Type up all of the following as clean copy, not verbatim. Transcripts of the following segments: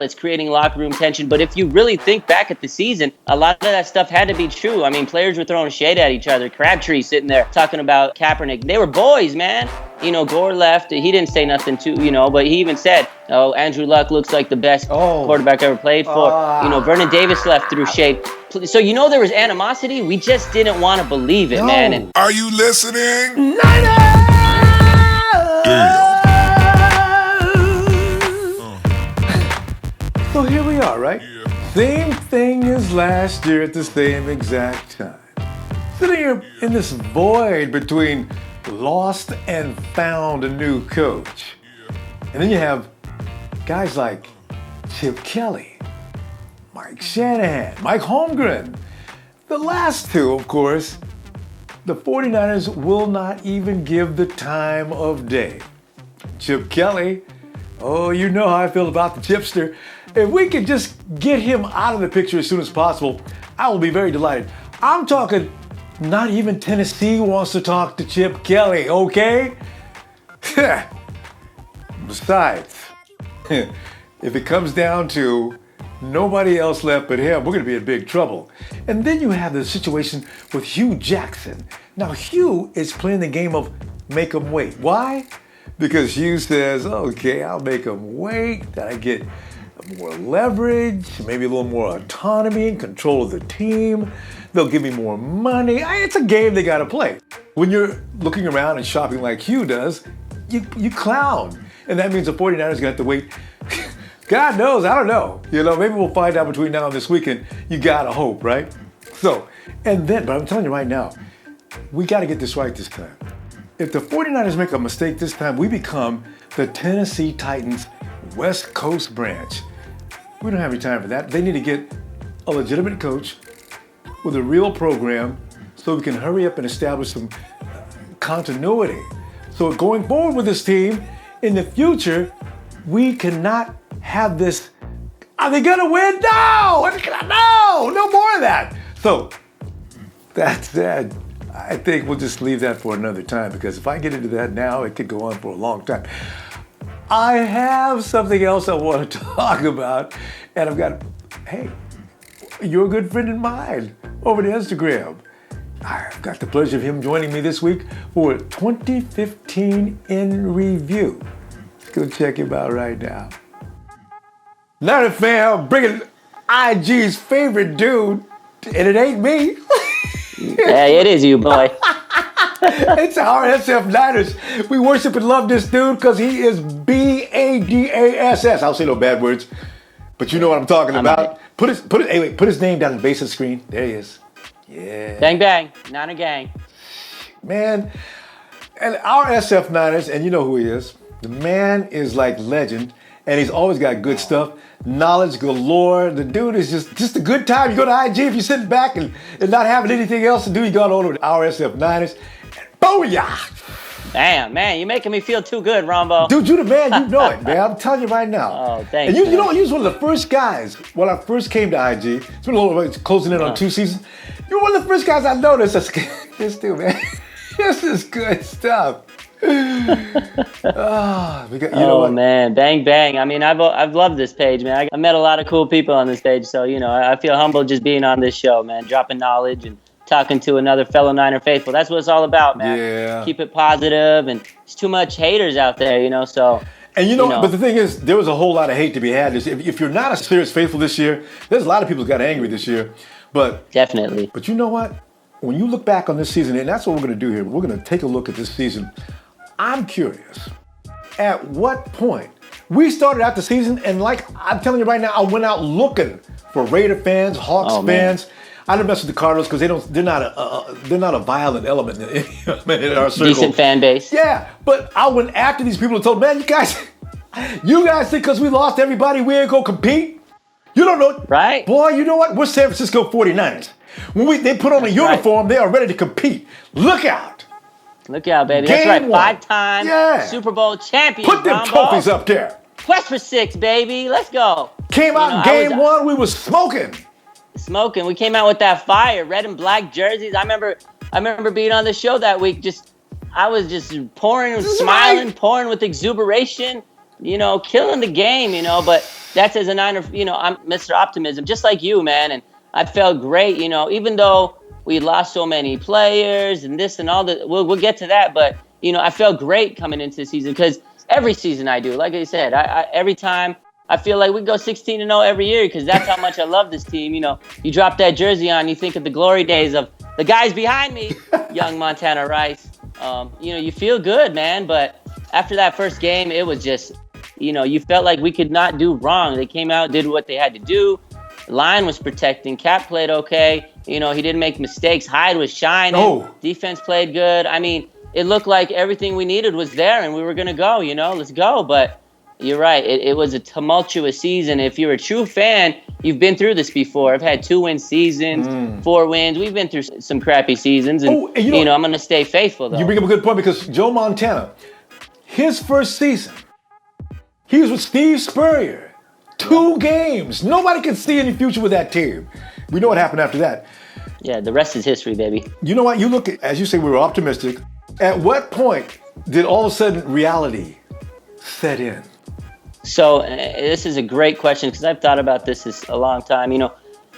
It's creating locker room tension. But if you really think back at the season, a lot of that stuff had to be true. I mean, players were throwing shade at each other. Crabtree sitting there talking about Kaepernick. They were boys, man. Gore left. He didn't say nothing but he even said, Andrew Luck looks like the best quarterback ever played for. Vernon Davis left through shade. So there was animosity. We just didn't want to believe it, man. And are you listening? So here we are, right? Yeah. Same thing as last year at the same exact time. Sitting here in this void between lost and found a new coach. Yeah. And then you have guys like Chip Kelly, Mike Shanahan, Mike Holmgren. The last two, of course, the 49ers will not even give the time of day. Chip Kelly, you know how I feel about the Chipster. If we could just get him out of the picture as soon as possible, I will be very delighted. I'm talking, not even Tennessee wants to talk to Chip Kelly, okay? Besides, if it comes down to nobody else left but him, we're going to be in big trouble. And then you have the situation with Hugh Jackson. Now, Hugh is playing the game of make him wait. Why? Because Hugh says, okay, I'll make him wait, that I get more leverage, maybe a little more autonomy and control of the team. They'll give me more money. It's a game they got to play. When you're looking around and shopping like Hugh does, you clown. And that means the 49ers are going to have to wait. God knows, I don't know. Maybe we'll find out between now and this weekend. You got to hope, right? But I'm telling you right now, we got to get this right this time. If the 49ers make a mistake this time, we become the Tennessee Titans West Coast branch. We don't have any time for that. They need to get a legitimate coach with a real program so we can hurry up and establish some continuity. So going forward with this team, in the future, we cannot have this, are they gonna win? No more of that. So that said, I think we'll just leave that for another time, because if I get into that now, it could go on for a long time. I have something else I want to talk about, and hey, you're a good friend of mine over to Instagram. I've got the pleasure of him joining me this week for 2015 in review. Let's go check him out right now. Now the fam, bringing IG's favorite dude, and it ain't me. Yeah, it is you, boy. It's our SF Niners. We worship and love this dude because he is BADASS. I'll say no bad words, but you know what I'm talking about. Put his name down on the base of the screen. There he is. Yeah. Bang bang, Niner gang. Man, and our SF Niners, and you know who he is. The man is like legend, and he's always got good stuff. Knowledge galore. The dude is just a good time. You go to IG if you're sitting back and not having anything else to do. You go over to our SF Niners. Booyah! Damn, man, you're making me feel too good, Rombo. Dude, you the man. You know it, man. I'm telling you right now. Oh, thanks. And you know, you was one of the first guys when I first came to IG. It's been a little closing in on 2 seasons. You're one of the first guys I noticed. This dude, man. This is good stuff. Man, bang bang. I mean, I've loved this page, man. I met a lot of cool people on this page, so I feel humble just being on this show, man. Dropping knowledge and talking to another fellow Niner faithful. That's what it's all about, man. Yeah. Keep it positive, and there's too much haters out there, so. And but the thing is, there was a whole lot of hate to be had. If you're not a serious faithful this year, there's a lot of people who got angry this year. But definitely. But you know what? When you look back on this season, and that's what we're going to do here, we're going to take a look at this season. I'm curious, at what point we started out the season, and like I'm telling you right now, I went out looking for Raider fans, Hawks fans. I didn't mess with the Cardinals because they're not a violent element in our circle. Decent fan base. Yeah, but I went after these people and told, man, you guys think because we lost everybody we ain't gonna compete? You don't know, right? Boy, you know what? We're San Francisco 49ers. When they put on a uniform, they are ready to compete. Look out. Look out, baby. Game That's right. one. 5-time Super Bowl champion. Put them trophies up there. Quest for 6, baby. Let's go. Came out in game 1. We was smoking. We came out with that fire. Red and black jerseys. I remember being on the show that week. I was just pouring, smiling, pouring with exuberation. killing the game, but that's as a Niner, I'm Mr. Optimism, just like you, man. And I felt great, even though we lost so many players and this and all that. We'll get to that. But, I felt great coming into the season because every season I do, like I said, I every time I feel like we go 16-0 every year because that's how much I love this team. You drop that jersey on, you think of the glory days of the guys behind me, young Montana Rice. You feel good, man. But after that first game, it was just, you felt like we could not do wrong. They came out, did what they had to do. Line was protecting. Cap played okay. He didn't make mistakes. Hyde was shining. Oh. Defense played good. I mean, it looked like everything we needed was there, and we were going to go, let's go. But you're right. It was a tumultuous season. If you're a true fan, you've been through this before. I've had 2-win seasons, 4 wins. We've been through some crappy seasons. And, I'm going to stay faithful, though. You bring up a good point because Joe Montana, his first season, he was with Steve Spurrier. 2 games. Nobody could see any future with that team. We know what happened after that. Yeah, the rest is history, baby. You know what? You look at, as you say, we were optimistic. At what point did all of a sudden reality set in? So this is a great question because I've thought about this a long time.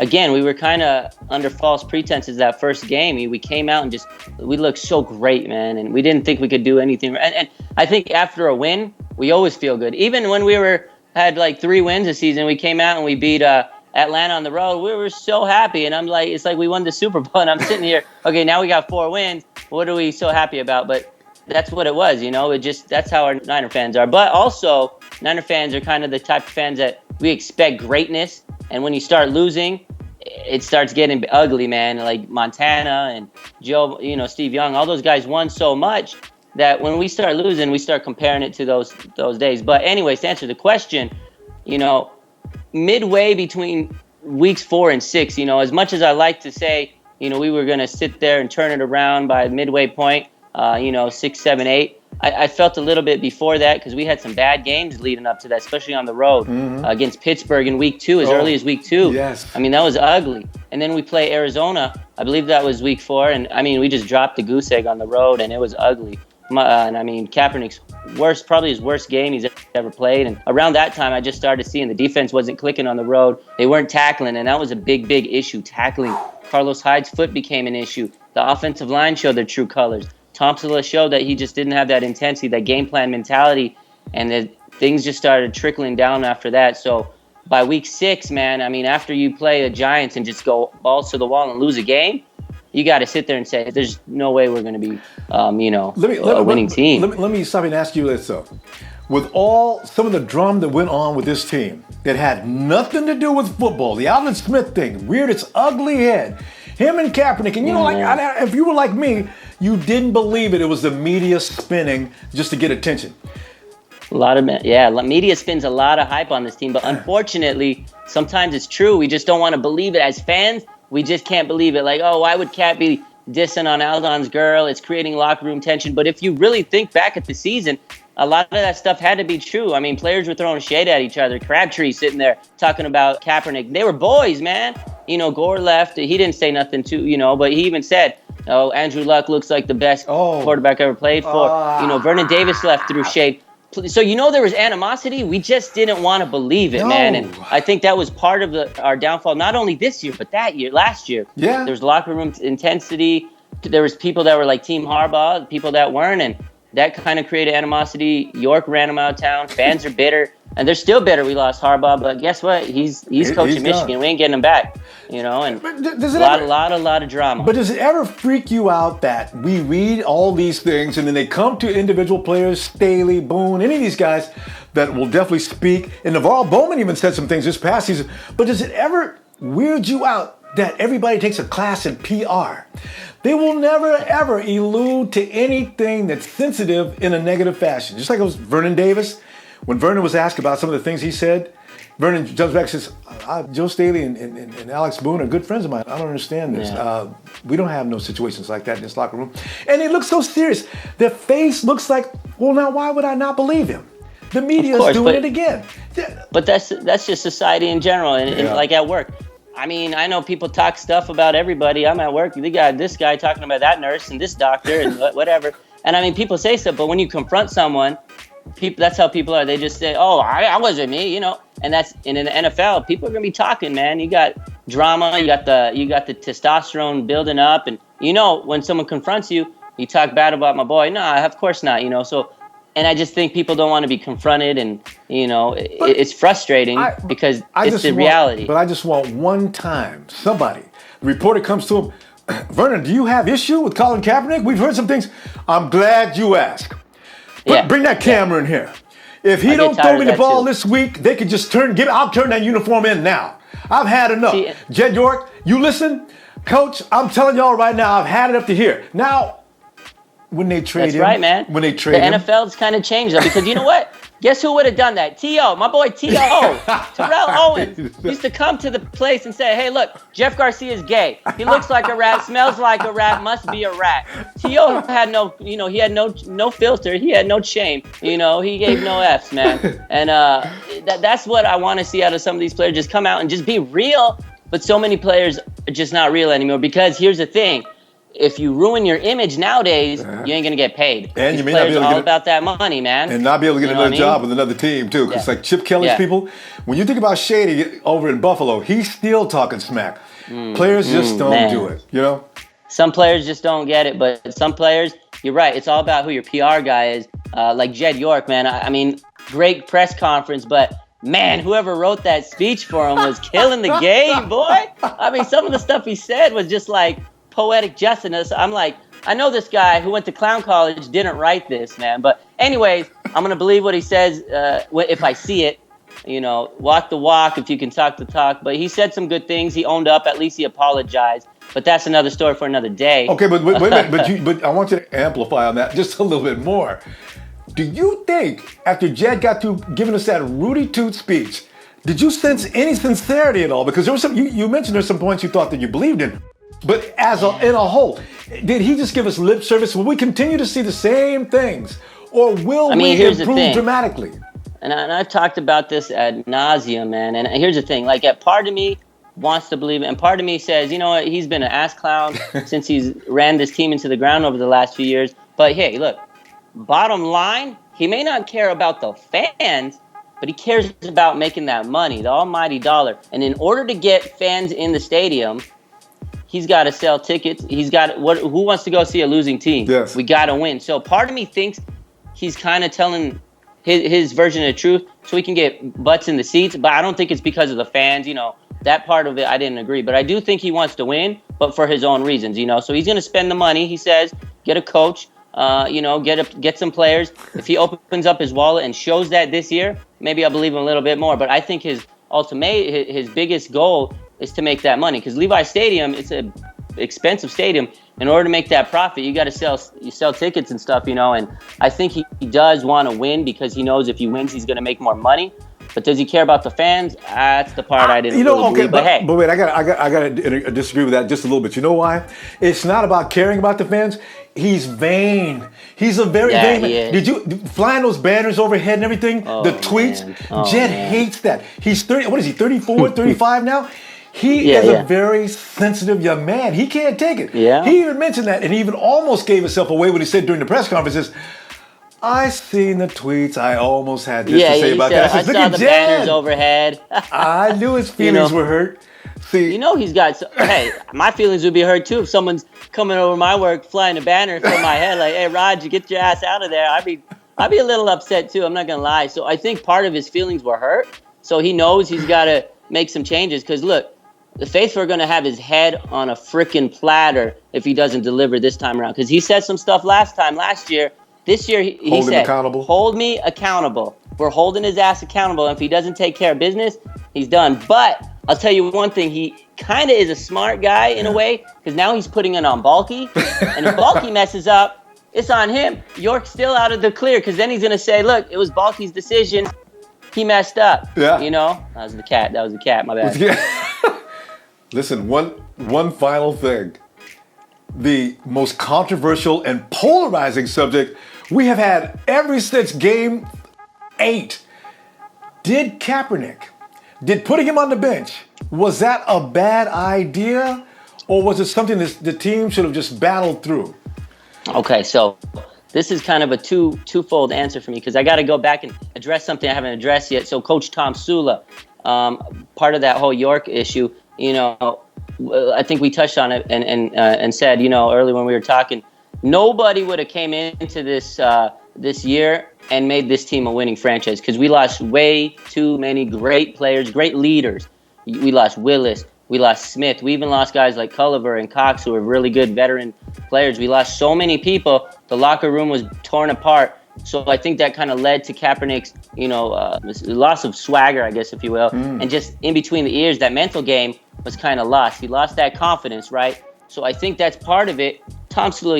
Again, we were kind of under false pretenses that first game. We came out and we looked so great, man, and we didn't think we could do anything. And I think after a win, we always feel good. Even when we had like 3 wins this season, we came out and we beat Atlanta on the road. We were so happy, and I'm like, it's like we won the Super Bowl, and I'm sitting here, okay, now we got 4 wins. What are we so happy about? But that's what it was, that's how our Niner fans are. But also, Niner fans are kind of the type of fans that we expect greatness, and when you start losing, it starts getting ugly, man. Like Montana and Joe, Steve Young, all those guys won so much that when we start losing, we start comparing it to those days. But anyways, to answer the question, midway between weeks 4 and 6, as much as I like to say, we were going to sit there and turn it around by midway point, 6, 7, 8. I felt a little bit before that because we had some bad games leading up to that, especially on the road against Pittsburgh in week 2, early as week 2. Yes. I mean, that was ugly. And then we play Arizona. I believe that was week 4. And, we just dropped the goose egg on the road, and it was ugly. Kaepernick's probably his worst game he's ever played. And around that time, I just started seeing the defense wasn't clicking on the road. They weren't tackling, and that was a big, big issue, tackling. Carlos Hyde's foot became an issue. The offensive line showed their true colors. Tomsula showed that he just didn't have that intensity, that game plan mentality, and that things just started trickling down after that. So by week 6, man, after you play the Giants and just go balls to the wall and lose a game, you got to sit there and say, there's no way we're going to be, a winning team. Let me stop and ask you this, though. With some of the drum that went on with this team that had nothing to do with football, the Alvin Smith thing reared its ugly head, him and Kaepernick, and if you were like me, you didn't believe it. It was the media spinning just to get attention. Media spins a lot of hype on this team, but unfortunately, sometimes it's true. We just don't want to believe it as fans. We just can't believe it. Like, why would Cat be dissing on Aldon's girl? It's creating locker room tension. But if you really think back at the season, a lot of that stuff had to be true. Players were throwing shade at each other. Crabtree sitting there talking about Kaepernick. They were boys, man. Gore left. He didn't say nothing but he even said, Andrew Luck looks like the best quarterback ever played for. Vernon Davis left through shade. So there was animosity. We just didn't want to believe it, man. And I think that was part of our downfall, not only this year, but last year. Yeah. There was locker room intensity. There was people that were like Team Harbaugh, people that weren't, and that kind of created animosity. York ran him out of town. Fans are bitter, and they're still bitter we lost Harbaugh, but guess what? He's coaching Michigan. We ain't getting him back, and a lot of drama. But does it ever freak you out that we read all these things and then they come to individual players, Staley, Boone, any of these guys that will definitely speak, and Navarro Bowman even said some things this past season, but does it ever weird you out that everybody takes a class in PR? They will never, ever allude to anything that's sensitive in a negative fashion. Just like it was Vernon Davis. When Vernon was asked about some of the things he said, Vernon jumps back and says, Joe Staley and Alex Boone are good friends of mine. I don't understand this. Yeah. We don't have no situations like that in this locker room. And he looks so serious. Their face looks like, well, now why would I not believe him? The media is doing it again. But that's just society in general, and like at work. I know people talk stuff about everybody. I'm at work. They got this guy talking about that nurse and this doctor and whatever. And people say stuff, but when you confront someone That's how people are. They just say, "Oh, I wasn't me," you know. And that's in the NFL. People are gonna be talking, man. You got drama. You got the testosterone building up, and you know when someone confronts you, you talk bad about my boy. No, of course not. You know. So, and I just think people don't want to be confronted, and you know, it's frustrating because it's the reality. But I just want one time somebody, the reporter comes to him, Vernon, do you have issue with Colin Kaepernick? We've heard some things. I'm glad you asked. Bring that camera in here. If he don't throw me the ball this week, they could just I'll turn that uniform in now. I've had enough. Jed York, you listen? Coach, I'm telling y'all right now, I've had it up to here. Now, when they trade him. That's right, man. When they trade him. The NFL's kind of changed, though, because you know what? Guess who would have done that? T.O., my boy T.O. Terrell Owens used to come to the place and say, hey, look, Jeff Garcia's gay. He looks like a rat, smells like a rat, must be a rat. T.O. had he had no filter. He had no shame. You know, he gave no Fs, man. And that's what I want to see out of some of these players. Just come out and just be real. But so many players are just not real anymore because here's the thing. If you ruin your image nowadays, you ain't gonna get paid. And These you may not be able to all get about that money, man. And not be able to get another job with another team too. Because like Chip Kelly's people, when you think about Shady over in Buffalo, he's still talking smack. Players just don't do it, you know? Some players just don't get it, but some players, you're right. It's all about who your PR guy is. Like Jed York, man. I mean, great press conference, but man, whoever wrote that speech for him was killing the game, boy. I mean, some of the stuff he said was just like poetic justice. I'm like, I know this guy who went to clown college didn't write this, man. But anyways, I'm going to believe what he says if I see it. You know, walk the walk if you can talk the talk. But he said some good things. He owned up. At least he apologized. But that's another story for another day. Okay, but wait a minute. But I want you to amplify on that just a little bit more. Do you think after Jed got through giving us that Rudy Toot speech, did you sense any sincerity at all? Because there was some, you mentioned there's some points you thought that you believed in. But in a whole, did he just give us lip service? Will we continue to see the same things? Or will we improve dramatically? And I've talked about this ad nauseum, man. And here's the thing. Like, part of me wants to believe it. And part of me says, you know what? He's been an ass clown since he's ran this team into the ground over the last few years. But, hey, look, bottom line, he may not care about the fans, but he cares about making that money, the almighty dollar. And in order to get fans in the stadium, he's got to sell tickets. Who wants to go see a losing team? Yes. We got to win. So part of me thinks he's kind of telling his version of the truth so he can get butts in the seats. But I don't think it's because of the fans. You know, that part of it, I didn't agree. But I do think he wants to win, but for his own reasons, you know. So he's going to spend the money, he says, get a coach, get some players. If he opens up his wallet and shows that this year, maybe I'll believe him a little bit more. But I think his biggest goal is to make that money, because Levi Stadium, it's an expensive stadium. In order to make that profit, you got to sell tickets and stuff, you know. And I think he does want to win because he knows if he wins, he's going to make more money. But does he care about the fans? That's the part I didn't really believe. But hey, wait, I got to disagree with that just a little bit. You know why? It's not about caring about the fans. He's vain. He's a very vain man. Did you flying those banners overhead and everything? The tweets. Jed hates that. He's 30. What is he? 34, 35 now. He is a very sensitive young man. He can't take it. Yeah. He even mentioned that, and he even almost gave himself away when he said during the press conferences, I seen the tweets. I almost had this to say about that. I saw the banners overhead. I knew his feelings were hurt. See, you know he's got. Hey, my feelings would be hurt too if someone's coming over my work flying a banner from my head like, "Hey, Raj, you get your ass out of there." I'd be a little upset too. I'm not gonna lie. So I think part of his feelings were hurt. So he knows he's got to make some changes. Because look, the faithful are gonna have his head on a freaking platter if he doesn't deliver this time around. Because he said some stuff last year. This year, he said, hold me accountable. We're holding his ass accountable. And if he doesn't take care of business, he's done. But I'll tell you one thing. He kind of is a smart guy in a way, because now he's putting it on Balky. And if Balky messes up, it's on him. York's still out of the clear, because then he's going to say, look, it was Balky's decision. He messed up. Yeah. You know? That was the cat. My bad. Listen, one final thing. The most controversial and polarizing subject we have had ever since Game 8. Did putting him on the bench, was that a bad idea? Or was it something that the team should have just battled through? Okay, so this is kind of a twofold answer for me, because I got to go back and address something I haven't addressed yet. So Coach Tomsula, part of that whole York issue, I think we touched on it and said, earlier when we were talking, nobody would have came into this year and made this team a winning franchise, because we lost way too many great players, great leaders. We lost Willis. We lost Smith. We even lost guys like Culliver and Cox, who are really good veteran players. We lost so many people. The locker room was torn apart. So I think that kind of led to Kaepernick's, loss of swagger, I guess, if you will. And just in between the ears, that mental game was kind of lost. He lost that confidence, right? So I think that's part of it. Tomsula,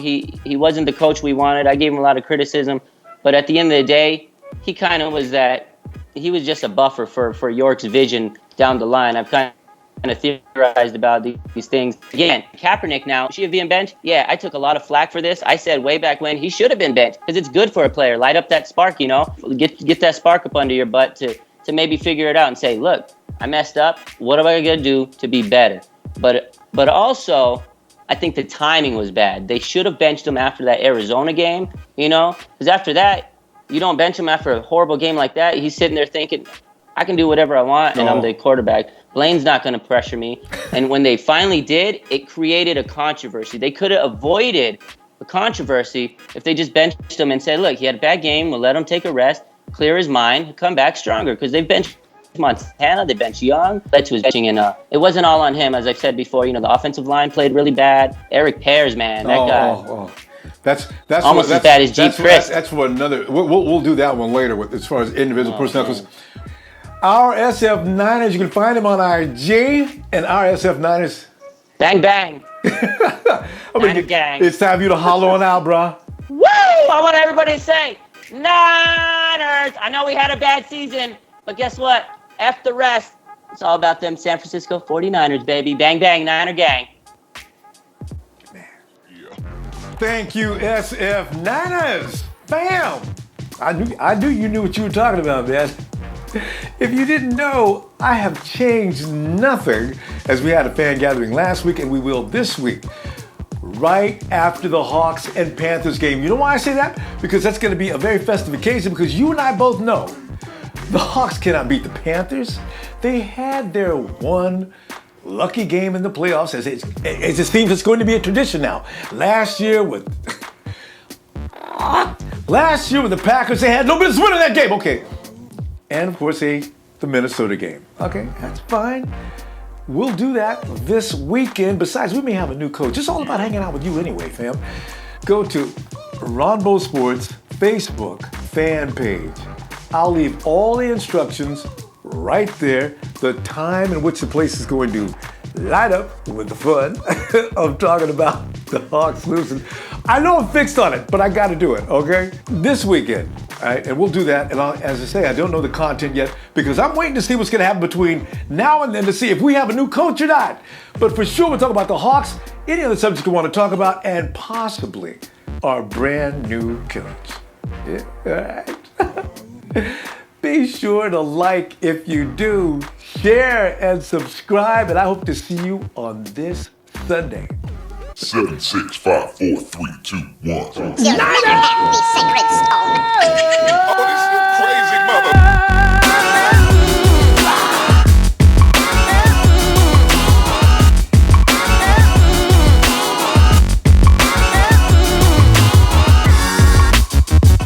he wasn't the coach we wanted. I gave him a lot of criticism. But at the end of the day, he kind of was he was just a buffer for York's vision down the line. I've kind of theorized about these things. Again, Kaepernick now, should he have been benched? Yeah, I took a lot of flack for this. I said way back when he should have been benched, because it's good for a player. Light up that spark, get that spark up under your butt to maybe figure it out and say, look, I messed up. What am I going to do to be better? But also, I think the timing was bad. They should have benched him after that Arizona game, because after that, you don't bench him after a horrible game like that. He's sitting there thinking, I can do whatever I want, and I'm the quarterback. Blaine's not going to pressure me. And when they finally did, it created a controversy. They could have avoided the controversy if they just benched him and said, look, he had a bad game. We'll let him take a rest, clear his mind, come back stronger, because they've benched Montana, they benched Young, led to his benching, and it wasn't all on him. As I've said before, the offensive line played really bad. Eric Pears, man, that guy. That's almost as bad as G. Chris. That's for another. We'll do that one later as far as individual personnel. Our SF Niners, you can find him on IG and our SF Niners. Bang bang. Gang. It's time for you to holler on out, bro. Woo! I want everybody to say, Niners. I know we had a bad season, but guess what? F the rest. It's all about them San Francisco 49ers, baby. Bang bang, Niner gang. Thank you, SF Niners. Bam! I knew you knew what you were talking about, man. If you didn't know, I have changed nothing, as we had a fan gathering last week and we will this week, right after the Hawks and Panthers game. You know why I say that? Because that's going to be a very festive occasion, because you and I both know the Hawks cannot beat the Panthers. They had their one lucky game in the playoffs, as it seems it's going to be a tradition now. Last year with the Packers, they had no business winning that game. Okay. And of course, the Minnesota game. Okay, that's fine. We'll do that this weekend. Besides, we may have a new coach. It's all about hanging out with you anyway, fam. Go to Ronbo Sports Facebook fan page. I'll leave all the instructions right there, the time in which the place is going to light up with the fun of talking about the Hawks losing. I know I'm fixed on it, but I got to do it, okay? This weekend, all right? And we'll do that. And as I say, I don't know the content yet, because I'm waiting to see what's going to happen between now and then to see if we have a new coach or not. But for sure, we'll talk about the Hawks, any other subject you want to talk about, and possibly our brand new coach. Yeah, all right. Be sure to like if you do, share and subscribe, and I hope to see you on this Sunday. 7, 6, 5, 4, 3, 2, 1. Niners!